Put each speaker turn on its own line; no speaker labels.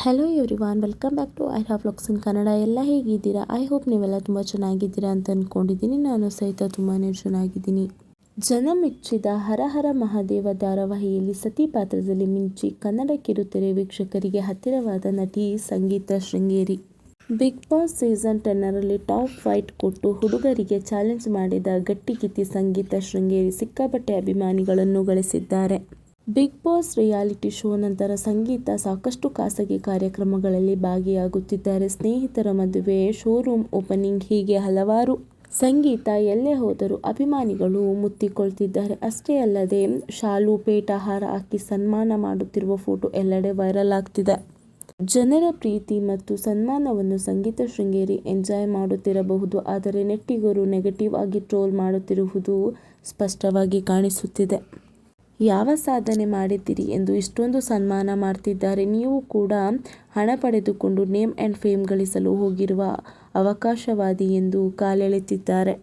Hello everyone, welcome back to I have vlogs in Kannada. ಎಲ್ಲ ಹೇಗಿದ್ದೀರಾ? I hope ನೀವೆಲ್ಲ ತುಂಬ ಚೆನ್ನಾಗಿದ್ದೀರಾ ಅಂತ ಅಂದ್ಕೊಂಡಿದ್ದೀನಿ. ನಾನು ಸಹಿತ ತುಂಬಾ ಚೆನ್ನಾಗಿದ್ದೀನಿ. ಜನ ಮೆಚ್ಚಿದ ಹರ ಹರ ಮಹಾದೇವ ಧಾರಾವಾಹಿಯಲ್ಲಿ ಸತಿ ಪಾತ್ರದಲ್ಲಿ ಮಿಂಚಿ ಕನ್ನಡ ಕಿರುತೆರೆ ವೀಕ್ಷಕರಿಗೆ ಹತ್ತಿರವಾದ ನಟಿ Sangeetha Sringeri. Big Boss season 10ರಲ್ಲಿ ಟಾಪ್ ಫೈಟ್ ಕೊಟ್ಟು ಹುಡುಗರಿಗೆ ಚಾಲೆಂಜ್ ಮಾಡಿದ ಗಟ್ಟಿಗಿತ್ತಿ ಸಂಗೀತಾ ಶೃಂಗೇರಿ ಸಿಕ್ಕಾಪಟ್ಟೆ ಅಭಿಮಾನಿಗಳನ್ನು ಗಳಿಸಿದ್ದಾರೆ. ಬಿಗ್ ಬಾಸ್ ರಿಯಾಲಿಟಿ ಶೋ ನಂತರ ಸಂಗೀತಾ ಸಾಕಷ್ಟು ಖಾಸಗಿ ಕಾರ್ಯಕ್ರಮಗಳಲ್ಲಿ ಭಾಗಿಯಾಗುತ್ತಿದ್ದಾರೆ. ಸ್ನೇಹಿತರ ಮದುವೆ, ಶೋರೂಮ್ ಓಪನಿಂಗ್ ಹೀಗೆ ಹಲವಾರು. ಸಂಗೀತಾ ಎಲ್ಲೇ ಹೋದರೂ ಅಭಿಮಾನಿಗಳು ಮುತ್ತಿಕೊಳ್ತಿದ್ದಾರೆ. ಅಷ್ಟೇ ಅಲ್ಲದೆ ಶಾಲು, ಪೇಟ, ಹಾರ ಹಾಕಿ ಸನ್ಮಾನ ಮಾಡುತ್ತಿರುವ ಫೋಟೋ ಎಲ್ಲೆಡೆ ವೈರಲ್ ಆಗ್ತಿದೆ. ಜನರ ಪ್ರೀತಿ ಮತ್ತು ಸನ್ಮಾನವನ್ನು ಸಂಗೀತಾ ಶೃಂಗೇರಿ ಎಂಜಾಯ್ ಮಾಡುತ್ತಿರಬಹುದು. ಆದರೆ ನೆಟ್ಟಿಗರು ನೆಗೆಟಿವ್ ಆಗಿ ಟ್ರೋಲ್ ಮಾಡುತ್ತಿರುವುದು ಸ್ಪಷ್ಟವಾಗಿ ಕಾಣಿಸುತ್ತಿದೆ. ಯಾವ ಸಾಧನೆ ಮಾಡಿದ್ದೀರಿ ಎಂದು ಇಷ್ಟೊಂದು ಸನ್ಮಾನ ಮಾಡ್ತಿದ್ದಾರೆ? ನೀವು ಕೂಡ ಹಣ ಪಡೆದುಕೊಂಡು ನೇಮ್ ಆ್ಯಂಡ್ ಫೇಮ್ ಗಳಿಸಲು ಹೋಗಿರುವ ಅವಕಾಶವಾದಿ ಎಂದು ಕಾಲೆಳೆದಿದ್ದಾರೆ.